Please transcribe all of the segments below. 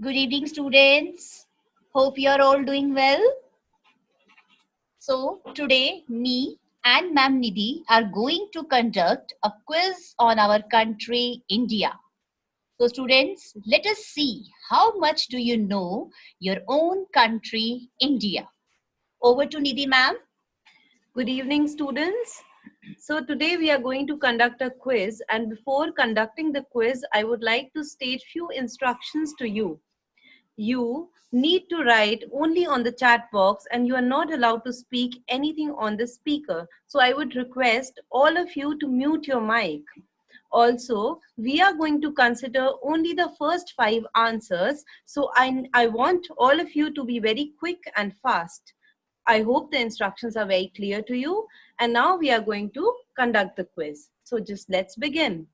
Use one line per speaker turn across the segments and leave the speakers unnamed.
Good evening, students. Hope you are all doing well. So, today, me and Ma'am Nidhi are going to conduct a quiz on our country, India. So, students, let us see how much do you know your own country, India. Over to Nidhi, ma'am.
Good evening, students. So today we are going to conduct a quiz, and before conducting the quiz, I would like to state few instructions to you. You need to write only on the chat box and you are not allowed to speak anything on the speaker. So I would request all of you to mute your mic. Also, we are going to consider only the first 5 answers. So I want all of you to be very quick and fast. I hope the instructions are very clear to you. And now we are going to conduct the quiz. So just let's begin.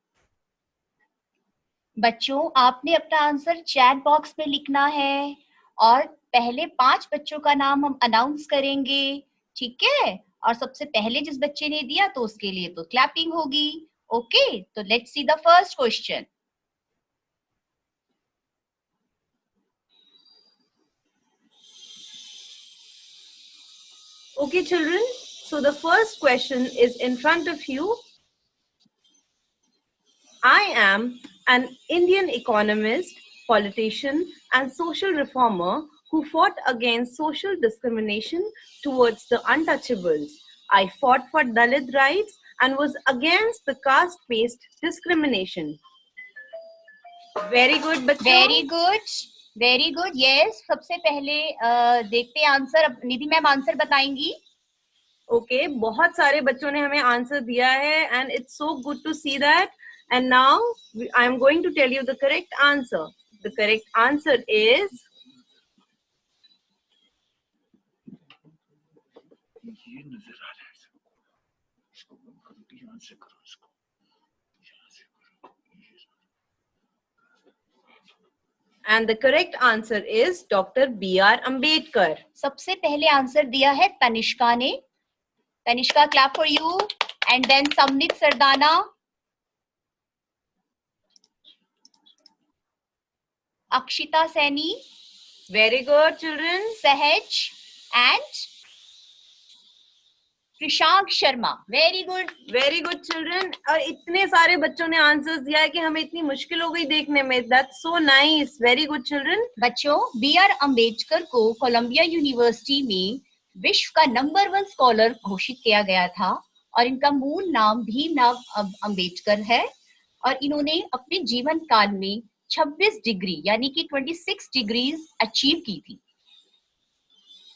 बच्चों, आपने अपना answer chat box में लिखना है और पहले 5 बच्चों का नाम हम अनाउंस करेंगे, ठीक है? और सबसे पहले जिस बच्चे ने दिया तो उसके लिए तो क्लैपिंग होगी. ओके, तो let's see the first question.
Okay, children. So the first question is in front of you. I am an Indian economist, politician, and social reformer who fought against social discrimination towards the untouchables. I fought for Dalit rights and was against the caste-based discrimination. Very good, बच्चों.
Very good, very good. Yes, सबसे पहले देखते हैं answer. अब Nidhi ma'am answer बताएंगी.
Okay, बहुत सारे बच्चों ने हमें आंसर दिया है and it's so good to see that. And now I am going to tell you the correct answer. The correct answer is
ये नजर आ रहा है इसको बंद करो, ध्यान से करो इसको.
And the correct answer is Dr. B.R. Ambedkar.
सबसे पहले आंसर दिया है तनिष्का ने. Tanishka, clap for you. And then Samnit Sardana, Akshita Saini,
Very good, children.
Sahaj and Krishank Sharma. Very good.
Very good, children. और इतने सारे बच्चों ने आंसर्स दिया है कि हमें इतनी मुश्किल हो गई देखने में. That's so nice. Very good, children.
बच्चों, B.R. अम्बेडकर को कोलंबिया यूनिवर्सिटी में विश्व का नंबर 1 स्कॉलर घोषित किया गया था और इनका मूल नाम भीमराव अम्बेडकर है और इन्होंने अपने जीवन काल में 26 डिग्री यानी कि 26 डिग्रीज अचीव की थी.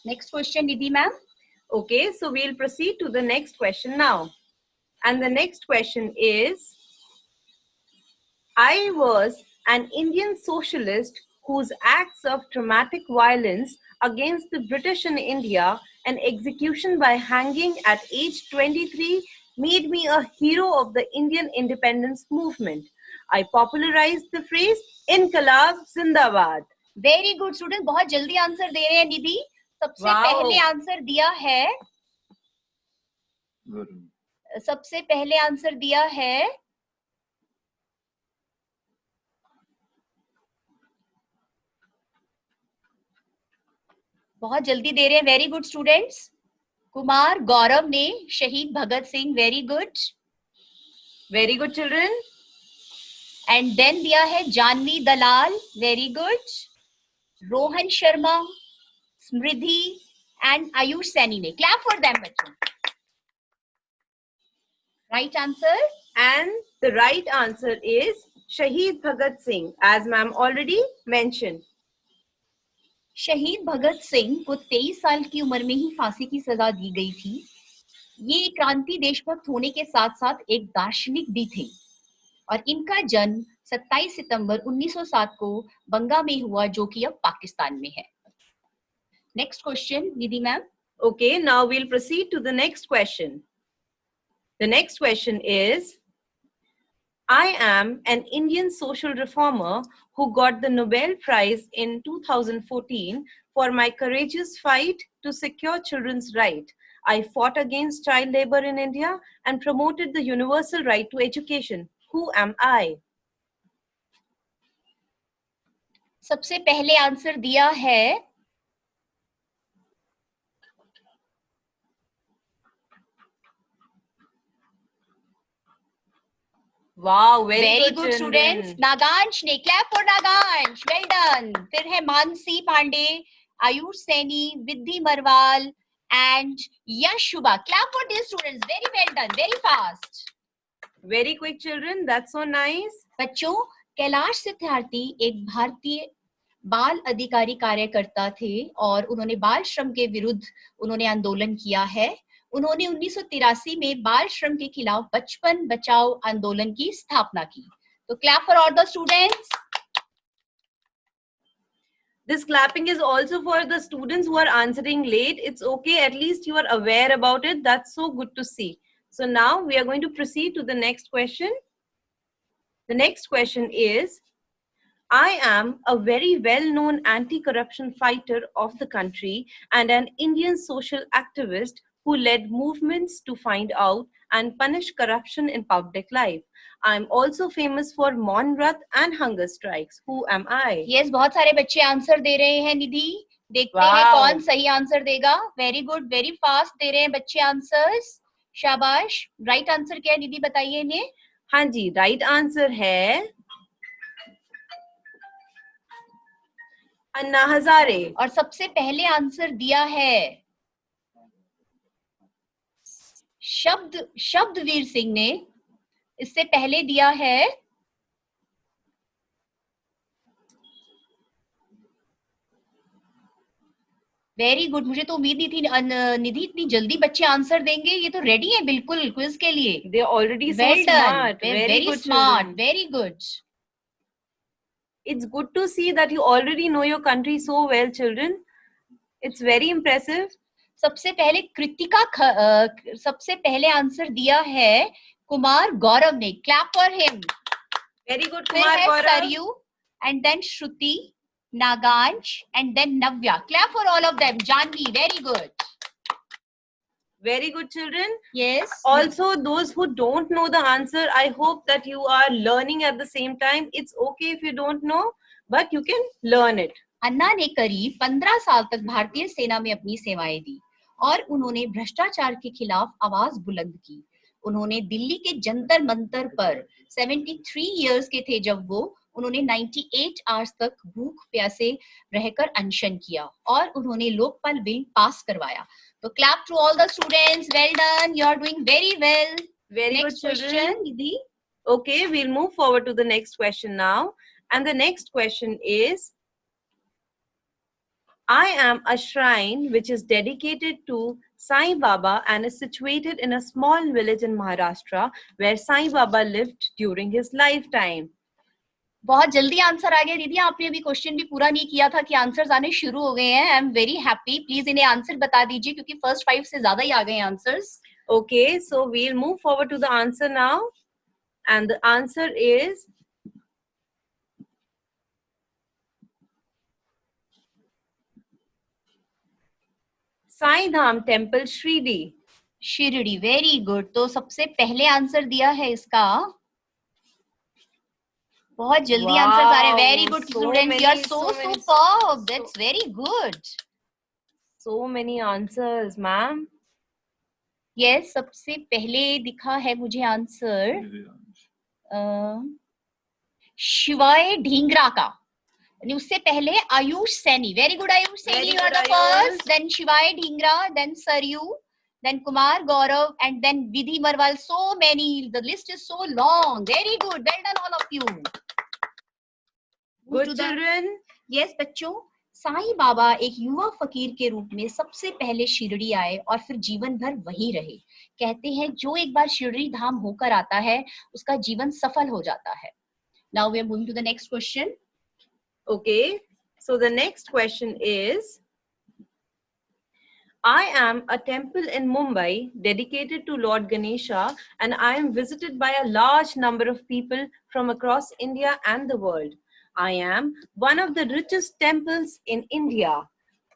Next question Nidhi ma'am.
Okay, so we'll proceed to the next question now. And the next question is, I was an Indian socialist whose acts of dramatic violence against the British in India and execution by hanging at age 23 made me a hero of the Indian independence movement. I popularized the phrase Inqilab Zindabad.
Very good student, बहुत जल्दी answer दे रहे हैं निधि. सबसे
Wow.
पहले answer दिया है, सबसे पहले आंसर दिया है बहुत जल्दी दे रहे हैं. Very good students. Kumar Gaurav ने Shaheed Bhagat Singh. Very good.
Very good, children.
And then दिया है Janvi Dalal. Very good. Rohan Sharma, Smriti and Ayush Saini ने. क्लैप फॉर देम बच्चों. Right answer.
And the right answer is Shaheed Bhagat Singh, as ma'am already mentioned.
शहीद भगत सिंह को 23 साल की उम्र में ही फांसी की सजा दी गई थी. ये क्रांति देशभक्त होने के साथ साथ एक दार्शनिक भी थे और इनका जन्म 27 सितंबर 1907 को बंगा में हुआ, जो कि अब पाकिस्तान में है. Next question Nidhi ma'am.
Okay, now we'll proceed to the next question. The next question is, I am an Indian social reformer who got the Nobel Prize in 2014 for my courageous fight to secure children's right. I fought against child labor in India and promoted the universal right to education. Who am I?
सबसे पहले answer दिया है
Wow, very
very
good
good students,
children.
Nagansh ने, clap for Nagansh, well done. फिर है Mansi Pandey, Ayush Saini, Vidhi Marwal and Yash Shubha. Clap for this students, very well done, very fast.
Very quick children, that's so nice.
बच्चों, कैलाश सत्यार्थी एक भारतीय बाल अधिकारी कार्यकर्ता थे और उन्होंने बाल श्रम के विरुद्ध उन्होंने आंदोलन किया है। उन्होंने 1983 में बाल श्रम के खिलाफ बचपन बचाओ आंदोलन की स्थापना की। तो clap for all the students.
This clapping is also for the students who are answering late. It's okay, at least you are aware about it. That's so good to see. So now we are going to proceed to the next question. The next question is, I am a very well-known anti-corruption fighter of the country and an Indian social activist who led movements to find out and punish corruption in public life. I am also famous for Maun Vrat and hunger strikes. Who am I?
Yes, बहुत सारे बच्चे answer दे रहे हैं निधि। देखते हैं
Wow.
कौन सही answer देगा। वेरी गुड, वेरी फास्ट दे रहे हैं बच्चे आंसर्स। शाबाश। राइट आंसर क्या है निधि, बताइए इन्हें।
हाँ जी, राइट आंसर है अन्ना हजारे।
और सबसे पहले आंसर दिया है शब्दवीर सिंह ने। इससे पहले दिया है वेरी गुड। मुझे तो उम्मीद नहीं थी निधि इतनी जल्दी बच्चे आंसर देंगे। ये तो रेडी है बिल्कुल क्विज के लिए।
They are already so
well
smart.
Done,
Very
very
good
smart,
children.
Very good.
It's good to see that you already know your country so well, children. It's very impressive.
सबसे पहले answer दिया है कुमार गौरव ने। Clap for him.
Very good,
फिर
Kumar
है
Gaurav.
Saryu and then Shruti, Nagansh and then Navya. Clap for all of them. Janvi, very good.
Very good, children.
Yes.
Also, those who don't know the answer, I hope that you are learning at the same time. It's okay if you don't know, but you can learn it.
अन्ना ने करीब 15 साल तक भारतीय सेना में अपनी सेवाएं दी और उन्होंने भ्रष्टाचार के खिलाफ आवाज बुलंद की। उन्होंने दिल्ली के जंतर मंतर पर 73 इयर्स के थे जब उन्होंने 98 आवर्स तक भूख प्यासे रहकर अनशन किया और उन्होंने लोकपाल बिल पास करवाया। तो clap to all the students, well done, you are doing very well.
Very good, children.
Nidhi.
Okay, we'll move forward to the next question now. And the next question is, I am a shrine which is dedicated to Sai Baba and is situated in a small village in Maharashtra where Sai Baba lived during his lifetime.
बहुत जल्दी answer आ गया दीदी। आपने अभी question भी पूरा नहीं किया था कि आंसर्स आने शुरू हो गए हैं। I am very happy. Please इन्हें आंसर बता दीजिए क्योंकि फर्स्ट 5 से ज्यादा ही आ गए answers.
Okay, so we'll move forward to the answer now. And the answer is Sai Dham Temple, Shirdi.
Shirdi, very good. तो सबसे पहले आंसर दिया है इसका। बहुत जल्दी आंसर आ रहे हैं। Very good students, you are so superb, that's very good.
So many answers, ma'am.
Yes, सबसे पहले दिखा है मुझे आंसर शिवाय ढींगरा का। उससे पहले Ayush Saini. Very good Ayush Saini, you are the first. Then Shivay Dhingra, then Saryu, then Kumar Gaurav, and then Vidhi Marwal. So many, the list is so long. Very good, well done all of you.
Good children.
Yes बच्चों, साईं बाबा एक युवा फकीर के रूप में सबसे पहले शिरडी आए और फिर जीवन भर वहीं रहे। कहते हैं जो एक बार शिरडी धाम होकर आता है उसका जीवन सफल हो जाता है। Now we are moving to the next question.
Okay, so the next question is, I am a temple in Mumbai dedicated to Lord Ganesha and I am visited by a large number of people from across India and the world. I am one of the richest temples in India.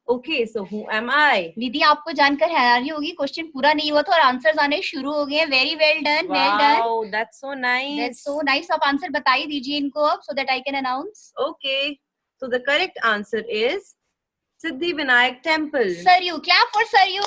Okay, so who am I?
निधि, आपको जानकर हैरानी होगी, question पूरा नहीं हुआ था और answers आने शुरू हो गए। Very well done, well done.
Wow, that's so nice.
That's so nice. आप आंसर बता ही दीजिए इनको अब, so that I can announce.
Okay, So the correct answer is Siddhi Vinayak Temple.
Saryu, clap for Saryu.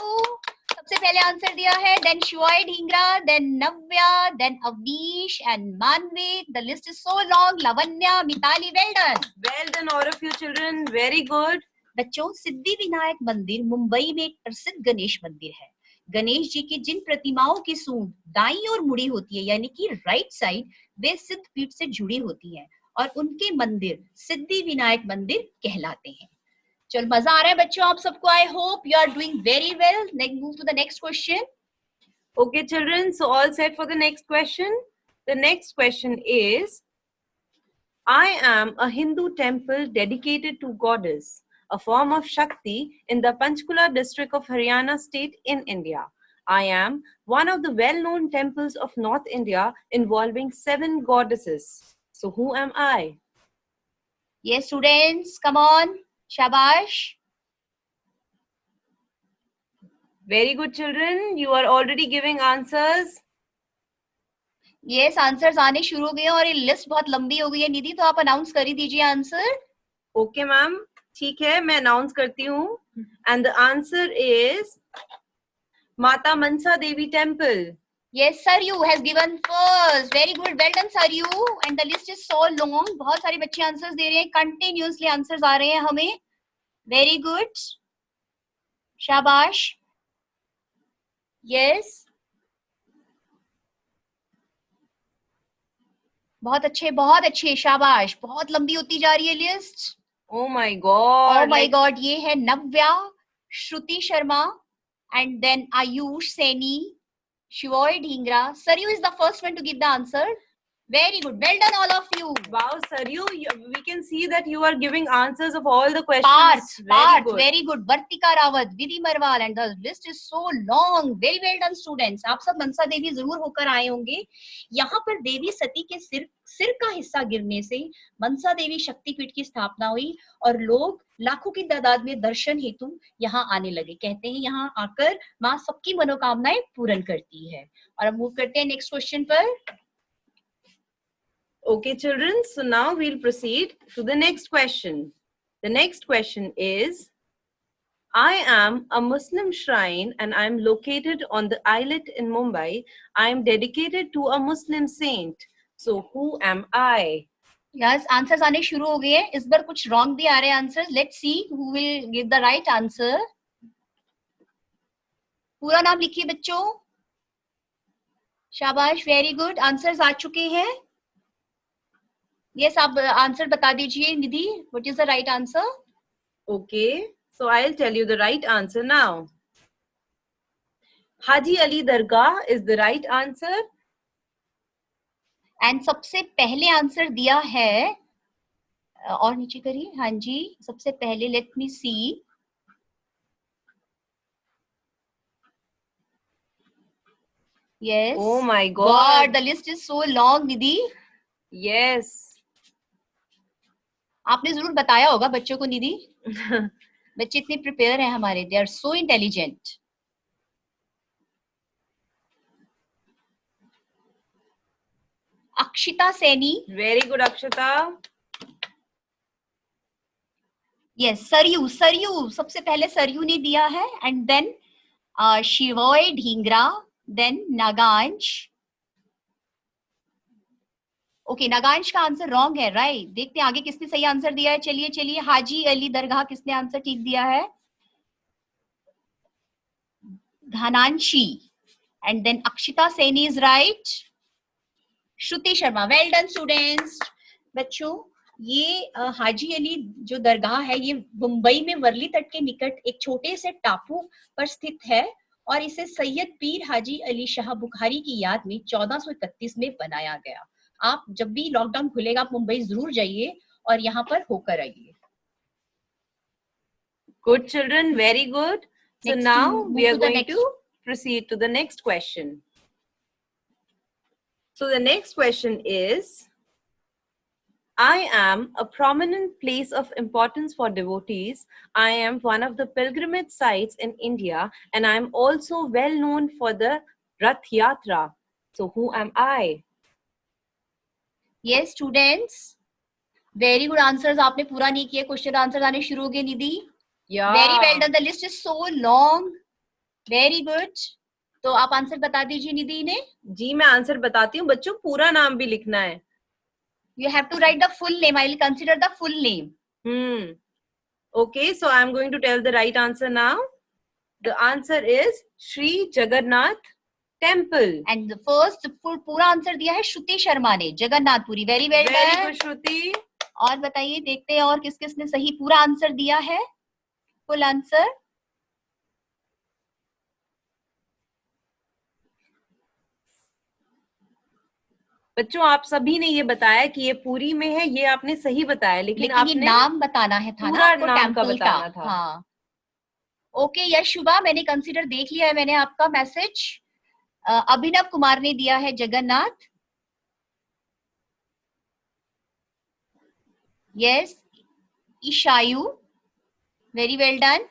सबसे पहले आंसर दिया है. Then शिवाय Dhingra, then Navya, then Awanish and मानविक. The list is so long. Lavanya, Mitali, well done.
Well done, all of you children. Very good.
बच्चों, सिद्धि विनायक मंदिर मुंबई में एक प्रसिद्ध गणेश मंदिर है. गणेश जी की जिन प्रतिमाओं की सूंड दाईं ओर मुड़ी होती है, यानी कि राइट साइड, वे सिद्ध पीठ से जुड़ी होती हैं और उनके मंदिर सिद्धि विनायक मंदिर कहलाते हैं. चल, मजा आ रहा है बच्चों आप सबको. I hope you are doing very well. Let's move to the next question.
Okay, children. So all set for the next question. The next question is, I am a Hindu temple dedicated to goddess, a form of Shakti in the Panchkula district of Haryana state in India. I am one of the well-known temples of North India involving 7 goddesses. So who am I?
Yes, students, come on. Shabash.
Very good, children. You are already giving answers.
Yes, answers आने शुरू हो गए और ये list बहुत लंबी हो गई है. निधि, तो आप अनाउंस कर ही दीजिए आंसर.
Okay, ma'am. ठीक है, मैं अनाउंस करती हूँ. And the answer is Mata Mansa Devi Temple.
Yes, Saryu has given first. Very good, well done, Saryu. And the list is so long. बहुत सारे बच्चे आंसर्स दे रहे हैं. कंटिन्यूअसली आंसर्स आ रहे हैं हमें. Very good. शाबाश. Yes. बहुत अच्छे. शाबाश. बहुत लंबी होती जा रही है list.
Oh my God.
Oh my God. ये है नव्या, श्रुति Sharma, and then Ayush Saini, Shivoy Dhingra. Saryu is the first one to give the answer. Very good. Well done, all of you.
Wow, Saryu, we can see that you are giving answers of all the questions.
Parth. Very good. Vartika Rawat, Vidhi Marwal, and the list is so long. Very well done, students. आप सब मनसा देवी जरूर होकर आए होंगे. यहाँ पर देवी सती के सिर का हिस्सा गिरने से मनसा देवी शक्तिपीठ की स्थापना हुई और लोग लाखों की तादाद में दर्शन हेतु यहाँ आने लगे. कहते हैं यहाँ आकर माँ सबकी मनोकामनाएं पूर्ण करती है. और अब मूव करते हैं नेक्स्ट क्वेश्चन पर.
Okay, children. So now we'll proceed to the next question. The next question is, I am a Muslim shrine and I am located on the islet in Mumbai. I am dedicated to a Muslim saint. So who am I?
Yes, answers आने शुरू हो गए हैं. इस बार कुछ wrong भी आ रहे हैं answers. Let's see who will give the right answer. पूरा नाम लिखिए बच्चों. शाबाश. Very good. आंसर्स आ चुके हैं. यस, आप आंसर बता दीजिए Nidhi. What is the right answer?
Okay, so I'll tell you the right answer now. Haji Ali Dargah is the right answer.
And सबसे पहले आंसर दिया है, और नीचे करिए. हाँ जी, सबसे पहले let me see. Yes.
Oh my God.
The list is so long. Nidhi,
Yes.
आपने जरूर बताया होगा बच्चों को. निधि, बच्चे इतने प्रिपेयर हैं हमारे. They are so intelligent. Akshita Saini.
Very good, Akshita.
Yes, Saryu. सबसे पहले सरयू ने दिया है. And then Shivoy Dhingra, then Nagansh. Okay, Nagansh का आंसर रॉन्ग है. राइट. देखते हैं आगे किसने सही आंसर दिया है. चलिए. हाजी अली दरगाह किसने आंसर ठीक दिया है? Ghananshi. And then Akshita Saini is right. Shruti Sharma. Well done students. बच्चों, ये हाजी अली जो दरगाह है ये मुंबई में वर्ली तट के निकट एक छोटे से टापू पर स्थित है और इसे सैयद पीर हाजी अली शाह बुखारी की याद में 1431 में बनाया गया. आप जब भी लॉकडाउन खुलेगा आप मुंबई जरूर जाइए और यहाँ पर होकर आइए.
Good children, very good. So
Next,
now
move
we are
to the
going
next.
to proceed to the next question. So the next question is, I am a prominent place of importance for devotees. I am one of the pilgrimage sites in India and I am also well known for the Rath Yatra. So who am I?
Yes, students. Very good answers, आपने पूरा नहीं किया, question answer आने शुरू हो गए निधि।
Yeah.
Very well done, the list is so long, very good. तो आप आंसर बता दीजिए निधि ने।
जी मैं आंसर बताती हूँ बच्चों, पूरा नाम भी लिखना है।
You have to write the full name. I will consider the full name.
Okay, so I am going to tell the right answer now. The answer is Sri Jagannath Temple.
And the first पूरा answer दिया है श्रुति शर्मा ने, Jagannathpuri. Very well done.
Very good Shruti.
और बताइए, देखते हैं और किस किस ने सही पूरा आंसर दिया है, फुल आंसर।
बच्चों आप सभी ने ये बताया कि ये पूरी में है, ये आपने सही बताया, लेकिन आपने
ये नाम बताना है था ना आपको,
नाम का
टेम्पल
बताना था।
हाँ ओके यश शुभा, मैंने कंसीडर देख लिया है, मैंने आपका मैसेज। अभिनव कुमार ने दिया है Jagannath. Yes Ishayu, very well done.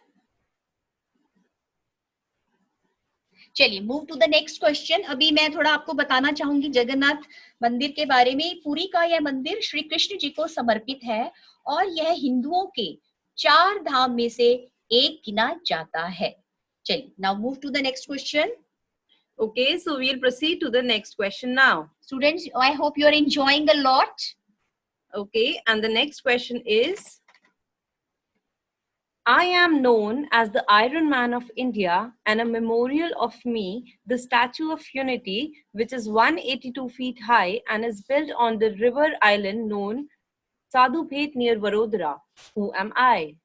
चलिए move to the next question. अभी मैं थोड़ा आपको बताना चाहूंगी जगन्नाथ मंदिर के बारे में। पुरी का यह मंदिर श्री कृष्ण जी को समर्पित है और यह हिंदुओं के 4 धाम में से एक गिना जाता है। चलिए now move to the next question.
Okay, so we'll proceed to the next question now.
Students, I hope you are enjoying a lot.
Okay, and the next question is, I am known as the Iron Man of India, and a memorial of me, the Statue of Unity, which is 182 feet high and is built on the river island known Sadhupet near Vadodara. Who am I?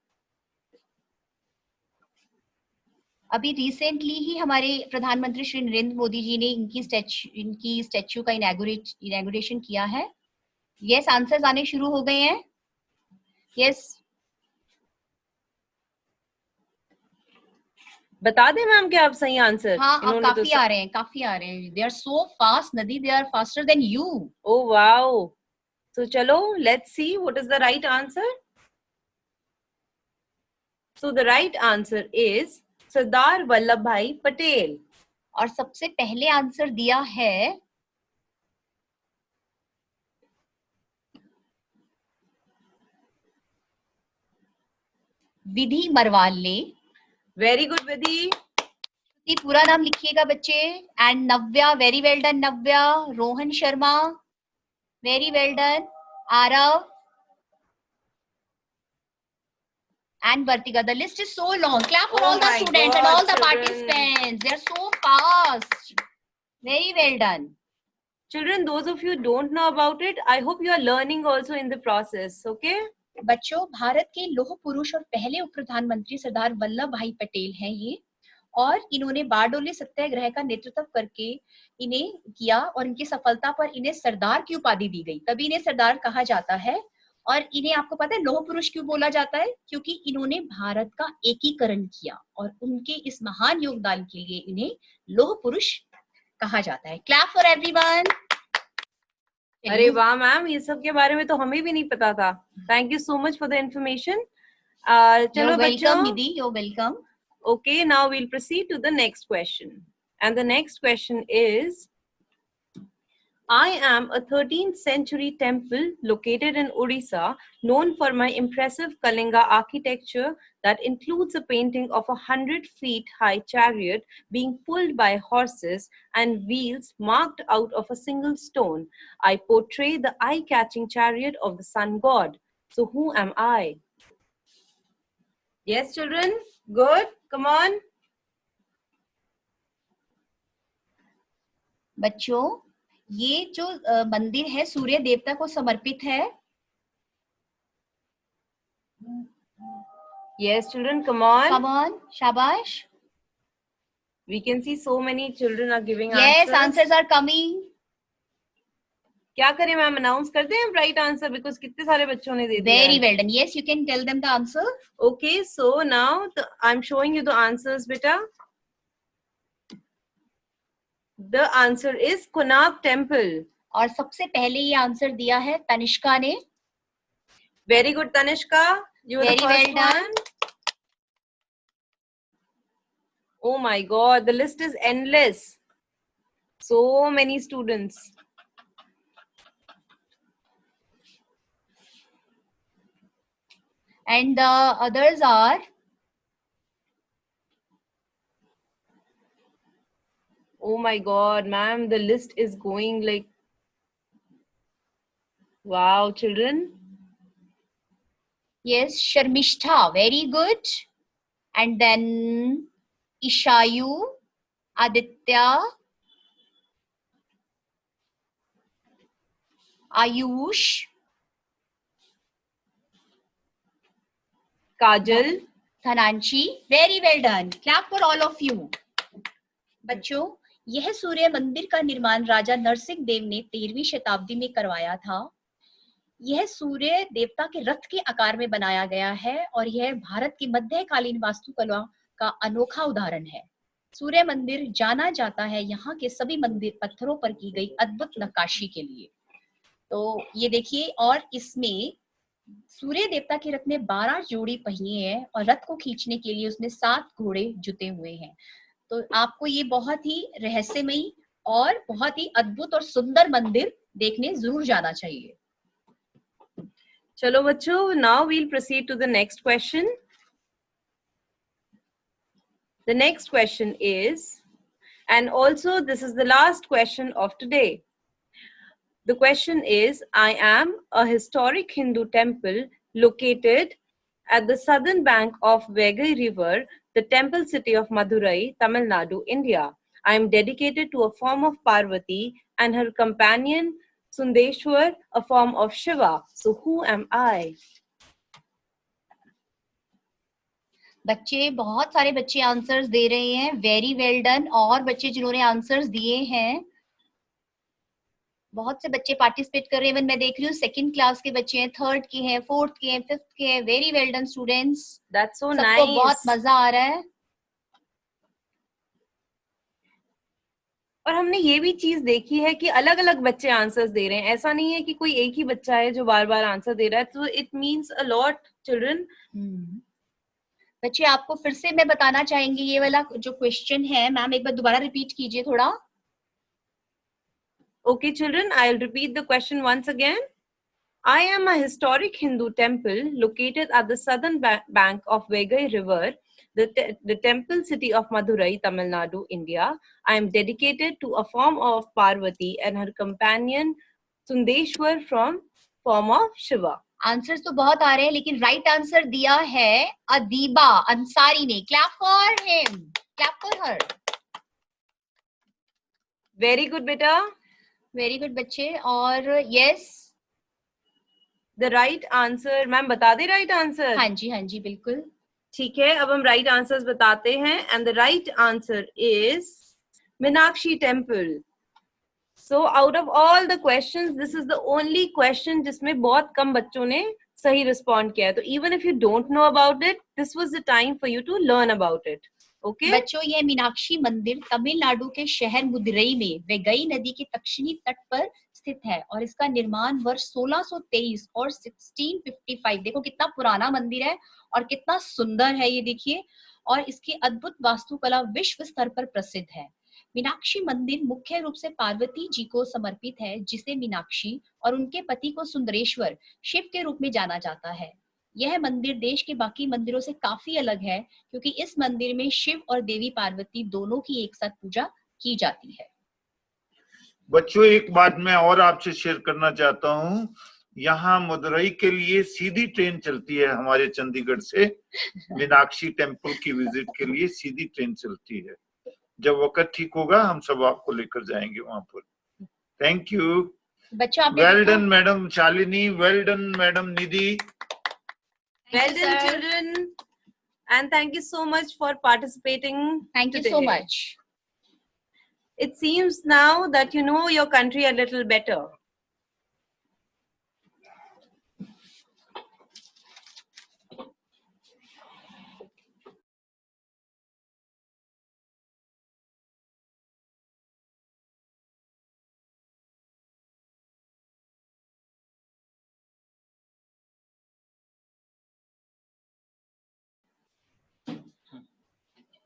अभी recently ही हमारे प्रधानमंत्री श्री नरेंद्र मोदी जी ने इनकी statue का inauguration किया है। Yes answers आने शुरू हो गए हैं। यस
बता दें मैम क्या आप सही आंसर?
हाँ अब काफी आ रहे हैं, काफी आ रहे हैं। दे आर सो फास्ट नदी, they are faster than you.
Oh wow. So चलो let's see what is the right answer. So the right answer is Sardar Vallabh भाई पटेल।
और सबसे पहले आंसर दिया है विधि मरवाल ने।
वेरी गुड विधि।
पूरा नाम लिखिएगा बच्चे। And Navya, very well done Navya. Rohan Sharma, very well done. Aarav and Vartika. The list is so long. Clap for all the students and all the participants. They are so fast. Very well done.
Children, those of you don't know about it, I hope you are learning also in the process. Okay?
बच्चों, भारत के लौह पुरुष और पहले उप प्रधानमंत्री सरदार वल्लभ भाई पटेल हैं ये, और इन्होंने बारडोली सत्याग्रह का नेतृत्व करके इन्हें किया और इनकी सफलता पर इन्हें सरदार की उपाधि दी गई, तभी इन्हें सरदार कहा जाता है। और इन्हें आपको पता है लौह पुरुष क्यों बोला जाता है? क्योंकि इन्होंने भारत का एकीकरण किया और उनके इस महान योगदान के लिए इन्हें लौह पुरुष कहा जाता है। Clap for everyone.
अरे वाह मैम, ये सब के बारे में तो हमें भी नहीं पता था। Thank you so much for the information. चलो बच्चों,
Nidhi you welcome.
Okay, now we'll proceed to the next question. And the next question is, I am a 13th century temple located in Odisha, known for my impressive Kalinga architecture that includes a painting of a 100 feet high chariot being pulled by horses and wheels marked out of a single stone. I portray the eye-catching chariot of the sun god. So who am I? Yes, children? Good. Come on.
बच्चों, ये जो मंदिर है सूर्य देवता को समर्पित है।
Yes, children, come on.
Come on, शाबाश।
We can see so many children are giving
yes,
answers.
answers are coming.
क्या करें मैम, अनाउंस कर दें हम राइट आंसर, बिकॉज कितने सारे बच्चों ने दे दिया।
Very well done. Yes, you can tell them the answer.
Okay, so now I'm showing you the answers, beta. The answer is Konark Temple.
और सबसे पहले ये आंसर दिया है तनिष्का ने।
Very good, Tanishka. You were the first one. Oh my God, the list is endless. So many students.
And the others are
Oh my God, ma'am, the list is going like, wow, children.
yes, Sharmishtha, very good. And then Ishayu, Aditya, Ayush,
Kajal.
Dhananchi, very well done. Clap for all of you. बच्चों, यह सूर्य मंदिर का निर्माण राजा नरसिंह देव ने 13वीं शताब्दी में करवाया था। यह सूर्य देवता के रथ के आकार में बनाया गया है और यह भारत की मध्यकालीन वास्तुकला का अनोखा उदाहरण है। सूर्य मंदिर जाना जाता है यहाँ के सभी मंदिर पत्थरों पर की गई अद्भुत नक्काशी के लिए। तो ये देखिए, और इसमें सूर्य देवता के रथ में 12 जोड़ी पहिए हैं और रथ को खींचने के लिए उसमें 7 घोड़े जुटे हुए हैं। तो आपको ये बहुत ही रहस्यमयी और बहुत ही अद्भुत और सुंदर मंदिर देखने जरूर जाना चाहिए।
चलो बच्चों, now we'll proceed to the next question. The next question is, and also this is the last question of today. The question is, I am a historic Hindu temple located at the southern bank of Vaigai River, the temple city of Madurai, Tamil Nadu, India. I am dedicated to a form of Parvati and her companion Sundeshwar, a form of Shiva. So who am I?
बच्चे, बहुत सारे बच्चे answers दे रहे हैं, very well done. और बच्चे जिन्होंने answers दिए हैं, बहुत से बच्चे पार्टिसिपेट कर रहे हैं। मैं देख रही हूँ सेकंड क्लास के बच्चे हैं, थर्ड के हैं, फोर्थ के हैं, फिफ्थ के हैं। Very well done students,
That's so nice.
सबको बहुत मजा आ रहा है।
और हमने ये भी चीज देखी है कि अलग अलग बच्चे आंसर्स दे रहे हैं, ऐसा नहीं है कि कोई एक ही बच्चा है जो बार बार आंसर दे रहा है। तो it means a lot children.
बच्चे, आपको फिर से मैं बताना चाहेंगे, ये वाला जो क्वेश्चन है, मैम एक बार दोबारा रिपीट कीजिए थोड़ा।
Okay children, I'll repeat the question once again. I am a historic Hindu temple located at the southern bank of Vaigai River, the temple city of Madurai, Tamil Nadu, India. I am dedicated to a form of Parvati and her companion Sundeshwar from form of Shiva.
Answers तो बहुत आ रहे हैं, लेकिन right answer दिया है अदीबा अंसारी ने। Clap for him, clap for her.
Very good बेटा,
very good बच्चे। और yes,
the right answer, ma'am बता दे राइट आंसर।
हाँ जी, हाँ जी, बिल्कुल
ठीक है, अब हम राइट आंसर्स बताते हैं। And the right answer is Meenakshi temple. So out of all the questions, this is the only question जिसमें बहुत कम बच्चों ने सही रिस्पॉन्ड किया है। तो even if you don't know about it, this was the time for you to learn about it. Okay?
बच्चों, यह मीनाक्षी मंदिर तमिलनाडु के शहर मदुरई में वैगई नदी के दक्षिणी तट पर स्थित है और इसका निर्माण वर्ष 1623 और 1655, देखो कितना पुराना मंदिर है और कितना सुंदर है ये देखिए। और इसकी अद्भुत वास्तुकला विश्व स्तर पर प्रसिद्ध है। मीनाक्षी मंदिर मुख्य रूप से पार्वती जी को समर्पित है, जिसे मीनाक्षी और उनके पति को सुंदरेश्वर शिव के रूप में जाना जाता है। यह मंदिर देश के बाकी मंदिरों से काफी अलग है, क्योंकि इस मंदिर में शिव और देवी पार्वती दोनों की एक साथ पूजा की जाती है।
बच्चों, एक बात मैं और आपसे शेयर करना चाहता हूँ। यहाँ मदुरई के लिए सीधी ट्रेन चलती है हमारे चंडीगढ़ से। मीनाक्षी टेम्पल की विजिट के लिए सीधी ट्रेन चलती है। जब वक्त ठीक होगा हम सब आपको लेकर जाएंगे वहां पर। Thank you.
बच्चों,
well done madam Shalini, well done madam Nidhi.
Well done children, and thank you so much for participating.
Thank you
today.
so much.
It seems now that you know your country a little better.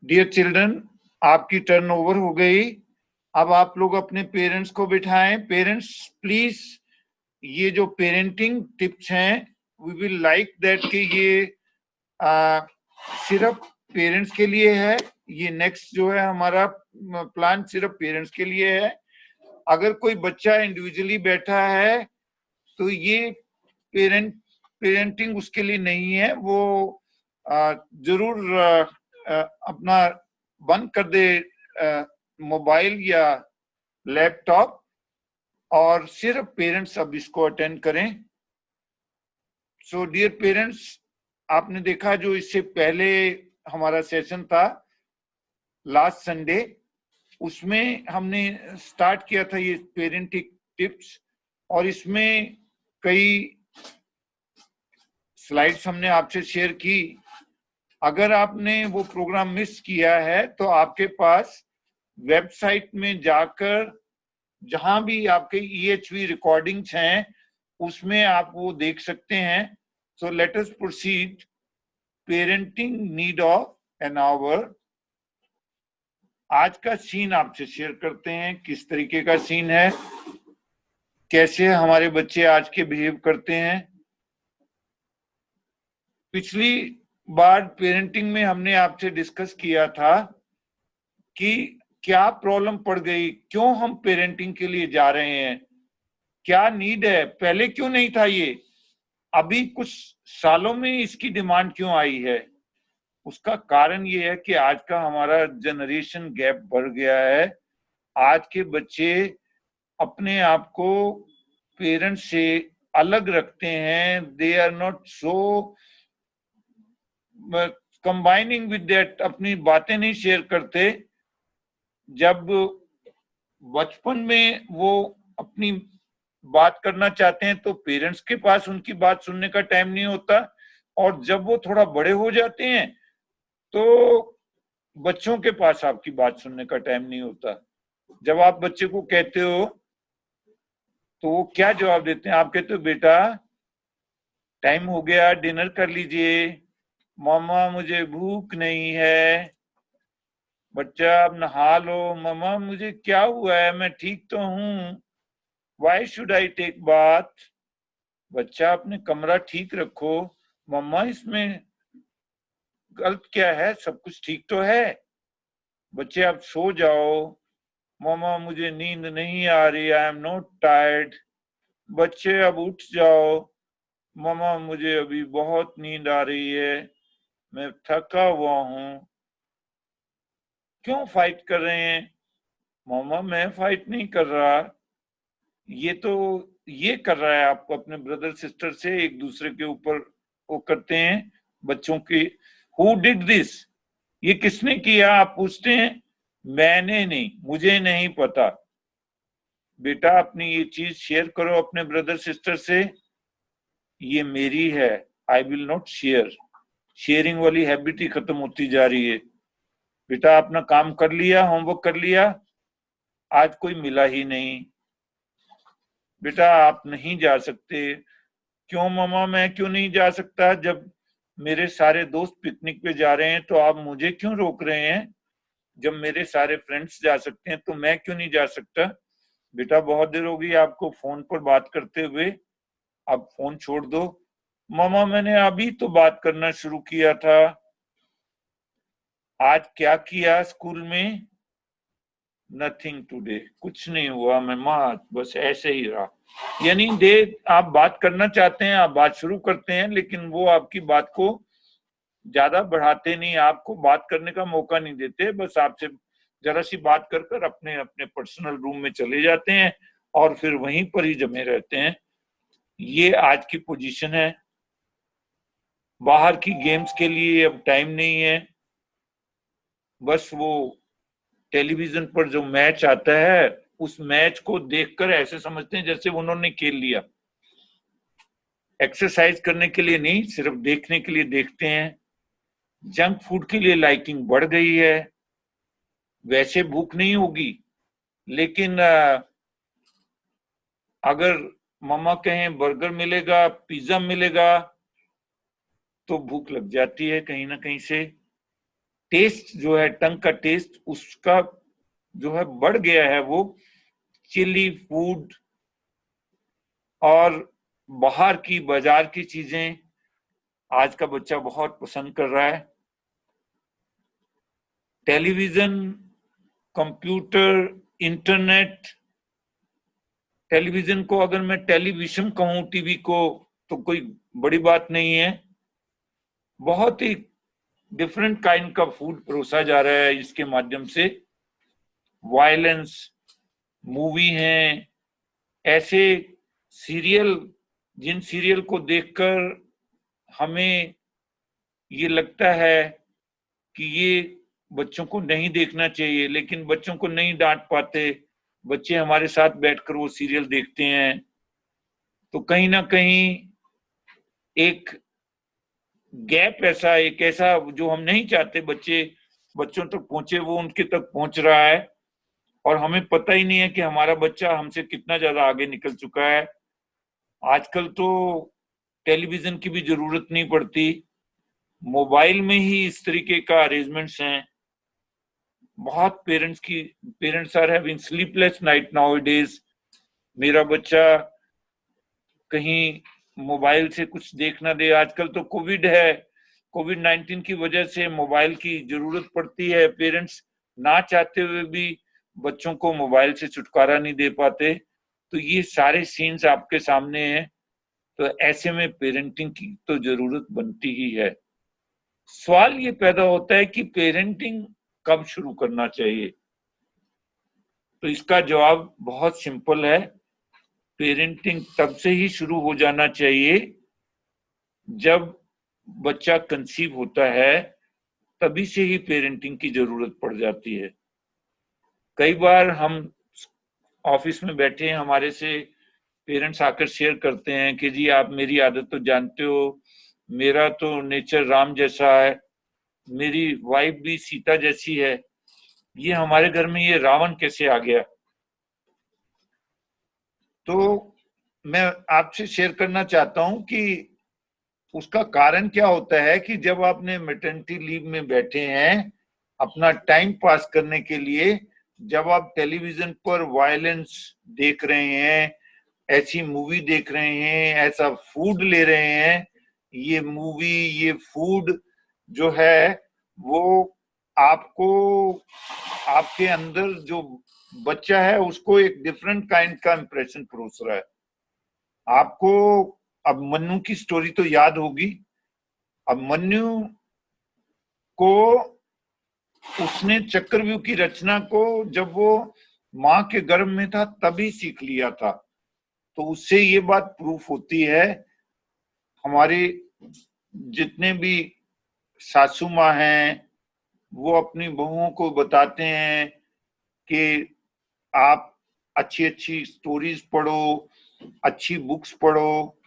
Dear children, आपकी turn over हो गई। अब आप लोग अपने parents को बिठाएं। Parents please, ये जो पेरेंटिंग टिप्स हैं वी विल लाइक दैट कि ये सिर्फ पेरेंट्स के लिए है, ये नेक्स्ट जो है हमारा प्लान सिर्फ पेरेंट्स के लिए है। अगर कोई बच्चा इंडिविजुअली बैठा है तो ये पेरेंटिंग उसके लिए नहीं है, वो जरूर अपना बंद कर दे मोबाइल या लैपटॉप और सिर्फ पेरेंट्स अब इसको अटेंड करें। सो डियर पेरेंट्स, आपने देखा जो इससे पहले हमारा सेशन था लास्ट संडे, उसमें हमने स्टार्ट किया था ये पेरेंटिंग टिप्स, और इसमें कई स्लाइड्स हमने आपसे शेयर की। अगर आपने वो प्रोग्राम मिस किया है तो आपके पास वेबसाइट में जाकर जहां भी आपके EHV रिकॉर्डिंग्स हैं उसमें आप वो देख सकते हैं। So let us proceed. Parenting need of an hour. आज का सीन आपसे शेयर करते हैं, किस तरीके का सीन है, कैसे हमारे बच्चे आज के बिहेव करते हैं। पिछली बार पेरेंटिंग में हमने आपसे डिस्कस किया था कि क्या प्रॉब्लम पड़ गई, क्यों हम पेरेंटिंग के लिए जा रहे हैं, क्या नीड है, पहले क्यों नहीं था ये, अभी कुछ सालों में इसकी डिमांड क्यों आई है। उसका कारण ये है कि आज का हमारा जनरेशन गैप बढ़ गया है। आज के बच्चे अपने आप को पेरेंट्स से अलग रखते हैं। They are not so combining with that, अपनी बातें नहीं शेयर करते। जब बचपन में वो अपनी बात करना चाहते हैं तो पेरेंट्स के पास उनकी बात सुनने का टाइम नहीं होता, और जब वो थोड़ा बड़े हो जाते हैं तो बच्चों के पास आपकी बात सुनने का टाइम नहीं होता। जब आप बच्चे को कहते हो तो वो क्या जवाब देते हैं, आप कहते हो बेटा टाइम हो गया, डिनर कर लीजिए, मामा मुझे भूख नहीं है, बच्चा अब नहा लो, मामा मुझे क्या हुआ है, मैं ठीक तो हूं, why should I take bath, बच्चा अपने कमरा ठीक रखो, मम्मा इसमें गलत क्या है, सब कुछ ठीक तो है, बच्चे अब सो जाओ, मामा मुझे नींद नहीं आ रही, आई एम नॉट टायर्ड, बच्चे अब उठ जाओ, मामा मुझे अभी बहुत नींद आ रही है, मैं थका हुआ हूं। क्यों फाइट कर रहे हैं, मामा मैं फाइट नहीं कर रहा, ये तो ये कर रहा है। आपको अपने ब्रदर सिस्टर से एक दूसरे के ऊपर वो करते हैं बच्चों की, हु डिड दिस, ये किसने किया, आप पूछते हैं, मैंने नहीं, मुझे नहीं पता। बेटा अपनी ये चीज शेयर करो अपने ब्रदर सिस्टर से, ये मेरी है, I will not share. Sharing वाली हैबिट ही खत्म होती जा रही है। बेटा अपना काम कर लिया, होमवर्क कर लिया, आज कोई मिला ही नहीं, बेटा आप नहीं जा सकते, क्यों मामा मैं क्यों नहीं जा सकता, जब मेरे सारे दोस्त पिकनिक पे जा रहे हैं तो आप मुझे क्यों रोक रहे हैं, जब मेरे सारे फ्रेंड्स जा सकते हैं तो मैं क्यों नहीं जा सकता। बेटा बहुत देर हो गई आपको फोन पर बात करते हुए, आप फोन छोड़ दो, मामा मैंने अभी तो बात करना शुरू किया था, आज क्या किया स्कूल में, नथिंग टुडे, कुछ नहीं हुआ मम्मा, बस ऐसे ही रहा। यानी आप बात करना चाहते हैं, आप बात शुरू करते हैं, लेकिन वो आपकी बात को ज्यादा बढ़ाते नहीं, आपको बात करने का मौका नहीं देते, बस आपसे जरा सी बात कर कर अपने अपने पर्सनल रूम में चले जाते हैं और फिर वहीं पर ही जमे रहते हैं। ये आज की पोजीशन है। बाहर की गेम्स के लिए अब टाइम नहीं है, बस वो टेलीविजन पर जो मैच आता है उस मैच को देखकर ऐसे समझते हैं जैसे उन्होंने खेल लिया। एक्सरसाइज करने के लिए नहीं, सिर्फ देखने के लिए देखते हैं। जंक फूड के लिए लाइकिंग बढ़ गई है। वैसे भूख नहीं होगी, लेकिन अगर मम्मा कहें बर्गर मिलेगा, पिज्जा मिलेगा, तो भूख लग जाती है कहीं ना कहीं से। टेस्ट जो है, टंग का टेस्ट उसका जो है बढ़ गया है, वो चिली फूड और बाहर की बाजार की चीजें आज का बच्चा बहुत पसंद कर रहा है। Television, computer, internet. टेलीविजन को अगर मैं टेलीविजन कहूं टीवी को तो कोई बड़ी बात नहीं है। बहुत ही डिफरेंट काइंड का फूड परोसा जा रहा है इसके माध्यम से। वायलेंस, मूवी हैं, ऐसे सीरियल जिन सीरियल को देखकर हमें ये लगता है कि ये बच्चों को नहीं देखना चाहिए, लेकिन बच्चों को नहीं डांट पाते, बच्चे हमारे साथ बैठकर वो सीरियल देखते हैं। तो कहीं ना कहीं एक गैप ऐसा, एक ऐसा जो हम नहीं चाहते बच्चों तक पहुंचे, वो उनके तक पहुंच रहा है और हमें पता ही नहीं है कि हमारा बच्चा हमसे कितना ज्यादा आगे निकल चुका है। आजकल तो टेलीविजन की भी जरूरत नहीं पड़ती, मोबाइल में ही इस तरीके का अरेंजमेंट्स हैं। बहुत parents are having sleepless night nowadays. मेरा बच्चा कहीं मोबाइल से कुछ देख ना दे। आजकल तो कोविड है, कोविड-19 की वजह से मोबाइल की जरूरत पड़ती है। पेरेंट्स ना चाहते हुए भी बच्चों को मोबाइल से छुटकारा नहीं दे पाते। तो ये सारे सीन्स आपके सामने हैं। तो ऐसे में पेरेंटिंग की तो जरूरत बनती ही है। सवाल ये पैदा होता है कि पेरेंटिंग कब शुरू करना चाहिए। तो इसका जवाब बहुत सिंपल है। पेरेंटिंग तब से ही शुरू हो जाना चाहिए जब बच्चा कंसीव होता है, तभी से ही पेरेंटिंग की जरूरत पड़ जाती है। कई बार हम ऑफिस में बैठे हैं, हमारे से पेरेंट्स आकर शेयर करते हैं कि जी आप मेरी आदत तो जानते हो, मेरा तो नेचर राम जैसा है, मेरी वाइफ भी सीता जैसी है, ये हमारे घर में ये रावण कैसे आ गया। तो मैं आपसे शेयर करना चाहता हूं कि उसका कारण क्या होता है कि जब आपने मैटरनिटी लीव में बैठे हैं अपना टाइम पास करने के लिए, जब आप टेलीविजन पर वायलेंस देख रहे हैं, ऐसी मूवी देख रहे हैं, ऐसा फूड ले रहे हैं, ये मूवी, ये फूड जो है वो आपको, आपके अंदर जो बच्चा है उसको एक डिफरेंट काइंड का इंप्रेशन परोस रहा है। आपको अब मन्नू की स्टोरी तो याद होगी। अब मन्नू को, उसने चक्रव्यूह की रचना को जब वो मां के गर्भ में था तभी सीख लिया था। तो उससे ये बात प्रूफ होती है, हमारे जितने भी सासू माँ हैं वो अपनी बहुओं को बताते हैं कि आप अच्छी अच्छी स्टोरीज पढ़ो, अच्छी बुक्स पढ़ो,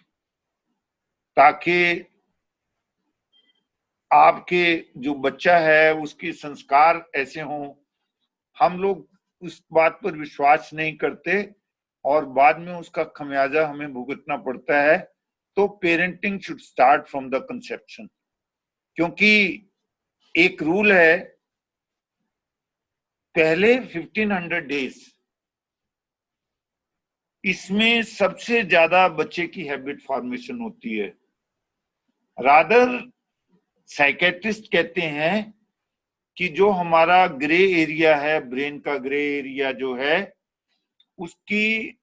ताकि आपके जो बच्चा है उसके संस्कार ऐसे हों। हम लोग उस बात पर विश्वास नहीं करते और बाद में उसका खमियाजा हमें भुगतना पड़ता है। तो parenting should start from the conception, क्योंकि एक रूल है, पहले 1500 डेज इसमें सबसे ज्यादा बच्चे की हैबिट फॉर्मेशन होती है। रादर साइकेट्रिस्ट कहते हैं कि जो हमारा ग्रे एरिया है, ब्रेन का ग्रे एरिया जो है, उसकी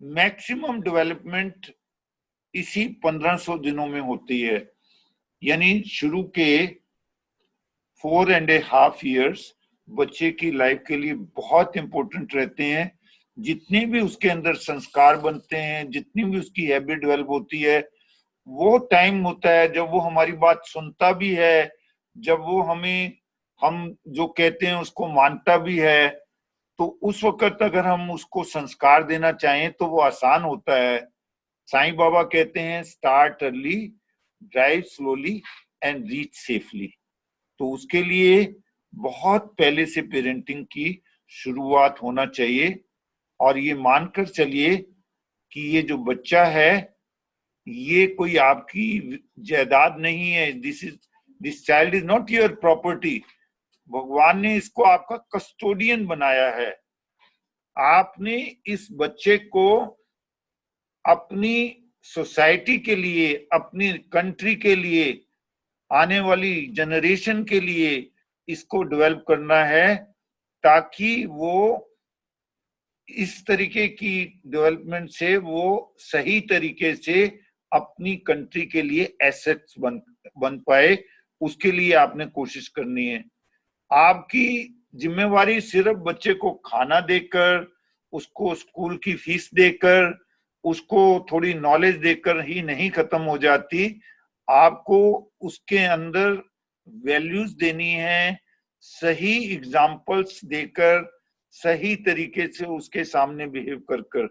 मैक्सिमम डेवलपमेंट इसी 1500 दिनों में होती है। यानी शुरू के 4.5 years बच्चे की लाइफ के लिए बहुत इंपॉर्टेंट रहते हैं। जितने भी उसके अंदर संस्कार बनते हैं, जितनी भी उसकी हैबिट डेवलप होती है, वो टाइम होता है जब वो हमारी बात सुनता भी है, जब वो हम जो कहते हैं उसको मानता भी है। तो उस वक्त अगर हम उसको संस्कार देना चाहें तो वो आसान होता है। साईं बाबा कहते हैं start early, drive slowly and reach safely. तो उसके लिए बहुत पहले से पेरेंटिंग की शुरुआत होना चाहिए और ये मानकर चलिए कि ये जो बच्चा है ये कोई आपकी जायदाद नहीं है। This child is not your property. भगवान ने इसको आपका कस्टोडियन बनाया है। आपने इस बच्चे को अपनी सोसाइटी के लिए, अपनी कंट्री के लिए, आने वाली जनरेशन के लिए इसको डेवलप करना है, ताकि वो इस तरीके की डेवलपमेंट से वो सही तरीके से अपनी कंट्री के लिए एसेट्स बन पाए। उसके लिए आपने कोशिश करनी है। आपकी जिम्मेवारी सिर्फ बच्चे को खाना देकर, उसको स्कूल की फीस देकर, उसको थोड़ी नॉलेज देकर ही नहीं खत्म हो जाती। आपको उसके अंदर वैल्यूज देनी है, सही एग्जाम्पल्स देकर, सही तरीके से उसके सामने बिहेव कर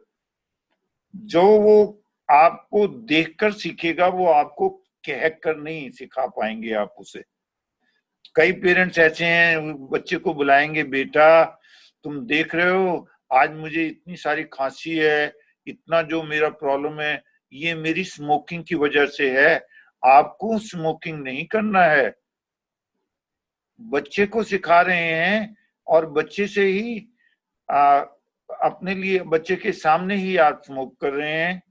जो वो आपको देखकर सीखेगा, वो आपको कह कर नहीं सिखा पाएंगे आप उसे। कई पेरेंट्स ऐसे हैं, बच्चे को बुलाएंगे, बेटा तुम देख रहे हो आज मुझे इतनी सारी खांसी है, इतना जो मेरा प्रॉब्लम है ये मेरी स्मोकिंग की वजह से है। आपको स्मोकिंग नहीं करना है, बच्चे को सिखा रहे हैं, और बच्चे से ही अपने लिए, बच्चे के सामने ही आप स्मोक कर रहे हैं।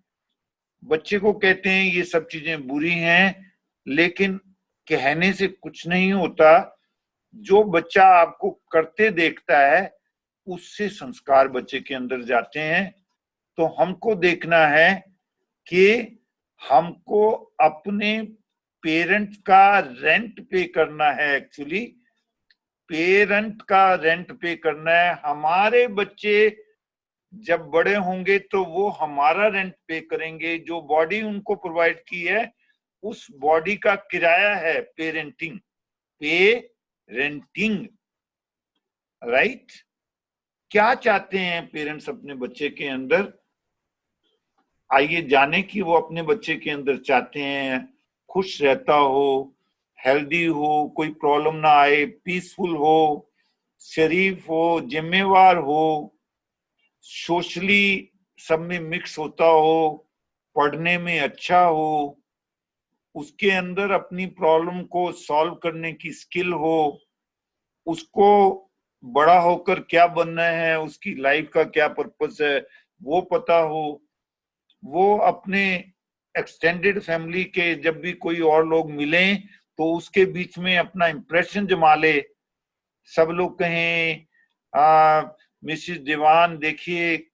बच्चे को कहते हैं ये सब चीजें बुरी हैं, लेकिन कहने से कुछ नहीं होता। जो बच्चा आपको करते देखता है उससे संस्कार बच्चे के अंदर जाते हैं। तो हमको देखना है कि हमको अपने पेरेंट्स का रेंट पे करना है। एक्चुअली पेरेंट का रेंट पे करना है। हमारे बच्चे जब बड़े होंगे तो वो हमारा रेंट पे करेंगे। जो बॉडी उनको प्रोवाइड की है उस बॉडी का किराया है पेरेंटिंग, पेरेंटिंग, राइट। क्या चाहते हैं पेरेंट्स अपने बच्चे के अंदर? आइए जाने कि वो अपने बच्चे के अंदर चाहते हैं खुश रहता हो, हेल्दी हो, कोई प्रॉब्लम ना आए, पीसफुल हो, शरीफ हो, जिम्मेवार हो, सोशली सब में मिक्स होता हो, पढ़ने में अच्छा हो, उसके अंदर अपनी प्रॉब्लम को सॉल्व करने की स्किल हो, उसको बड़ा होकर क्या बनना है, उसकी लाइफ का क्या पर्पस है वो पता हो, वो अपने एक्सटेंडेड फैमिली के जब भी कोई और लोग मिलें तो उसके बीच में अपना इंप्रेशन जमा ले। सब लोग कहें मिसेस दीवान देखिए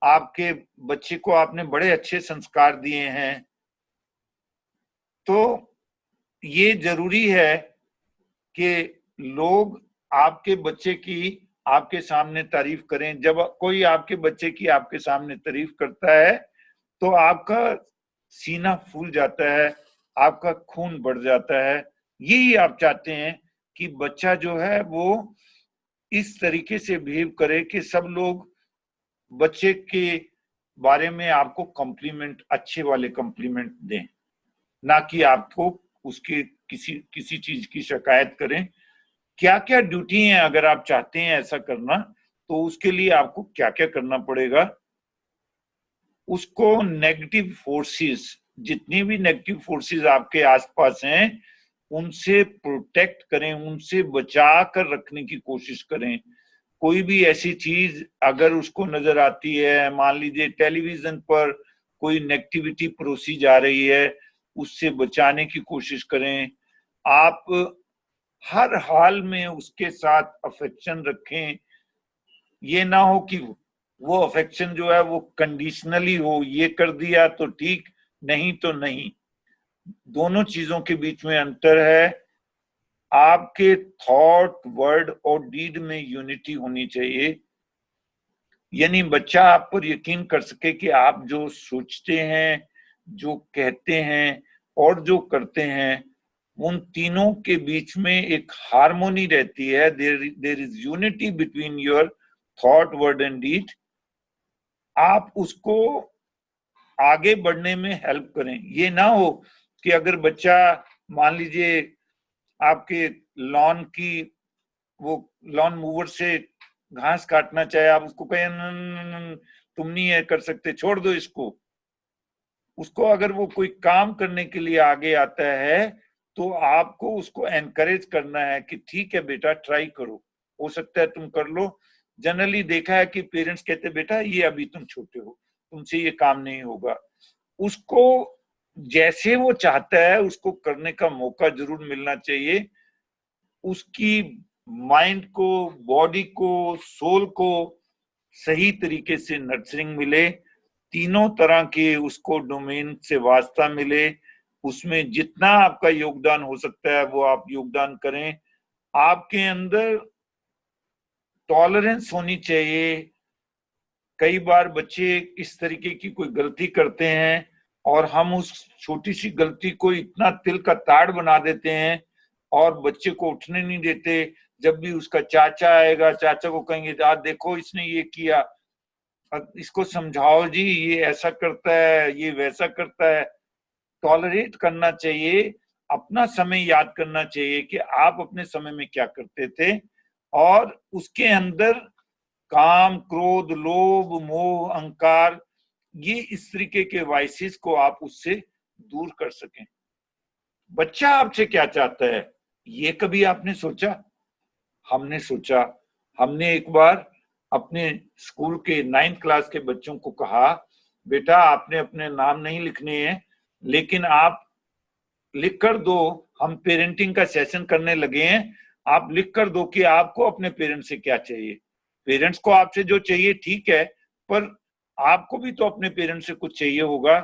आपके बच्चे को आपने बड़े अच्छे संस्कार दिए हैं। तो ये जरूरी है कि लोग आपके बच्चे की आपके सामने तारीफ करें। जब कोई आपके बच्चे की आपके सामने तारीफ करता है तो आपका सीना फूल जाता है, आपका खून बढ़ जाता है। यही आप चाहते हैं कि बच्चा जो है वो इस तरीके से बिहेव करे कि सब लोग बच्चे के बारे में आपको कॉम्प्लीमेंट, अच्छे वाले कॉम्प्लीमेंट दें, ना कि आपको उसके किसी चीज की शिकायत करें। क्या क्या ड्यूटी है, अगर आप चाहते हैं ऐसा करना तो उसके लिए आपको क्या क्या करना पड़ेगा? उसको नेगेटिव फोर्सेस, जितनी भी नेगेटिव फोर्सेस आपके आसपास हैं उनसे प्रोटेक्ट करें, उनसे बचा कर रखने की कोशिश करें। कोई भी ऐसी चीज अगर उसको नजर आती है, मान लीजिए टेलीविजन पर कोई नेगेटिविटी परोसी जा रही है, उससे बचाने की कोशिश करें। आप हर हाल में उसके साथ अफेक्शन रखें। ये ना हो कि वो अफेक्शन जो है वो कंडीशनली हो, ये कर दिया तो ठीक, नहीं तो नहीं। दोनों चीजों के बीच में अंतर है। आपके थॉट, वर्ड और डीड में यूनिटी होनी चाहिए, यानी बच्चा आप पर यकीन कर सके कि आप जो सोचते हैं, जो कहते हैं और जो करते हैं उन तीनों के बीच में एक हार्मोनी रहती है। There is unity between your thought, word and deed. आप उसको आगे बढ़ने में हेल्प करें। ये ना हो कि अगर बच्चा मान लीजिए आपके लॉन मूवर से घास काटना चाहे, आप उसको कहें तुम नहीं है कर सकते, छोड़ दो इसको। उसको अगर वो कोई काम करने के लिए आगे आता है तो आपको उसको एनकरेज करना है कि ठीक है बेटा ट्राई करो, हो सकता है तुम कर लो। जनरली देखा है कि पेरेंट्स कहते बेटा ये अभी तुम छोटे हो, तुमसे ये काम नहीं होगा। उसको जैसे वो चाहता है उसको करने का मौका जरूर मिलना चाहिए। उसकी माइंड को, बॉडी को, सोल को सही तरीके से नर्चरिंग मिले, तीनों तरह के उसको डोमेन से वास्ता मिले, उसमें जितना आपका योगदान हो सकता है वो आप योगदान करें। आपके अंदर टॉलरेंस होनी चाहिए। कई बार बच्चे इस तरीके की कोई गलती करते हैं और हम उस छोटी सी गलती को इतना तिल का ताड़ बना देते हैं और बच्चे को उठने नहीं देते। जब भी उसका चाचा आएगा, चाचा को कहेंगे आज देखो इसने ये किया, इसको समझाओ जी, ये ऐसा करता है, ये वैसा करता है। टॉलरेट करना चाहिए, अपना समय याद करना चाहिए कि आप अपने समय में क्या करते थे, और उसके अंदर काम, क्रोध, लोभ, मोह, अहंकार, ये इस तरीके के वाइसेस को आप उससे दूर कर सकें। बच्चा आपसे क्या चाहता है ये कभी आपने सोचा? हमने सोचा। हमने एक बार अपने स्कूल के 9th क्लास के बच्चों को कहा, बेटा आपने अपने नाम नहीं लिखने हैं, लेकिन आप लिख कर दो, हम पेरेंटिंग का सेशन करने लगे हैं, आप लिख कर दो कि आपको अपने पेरेंट्स से क्या चाहिए। पेरेंट्स को आपसे जो चाहिए ठीक है, पर आपको भी तो अपने पेरेंट्स से कुछ चाहिए होगा।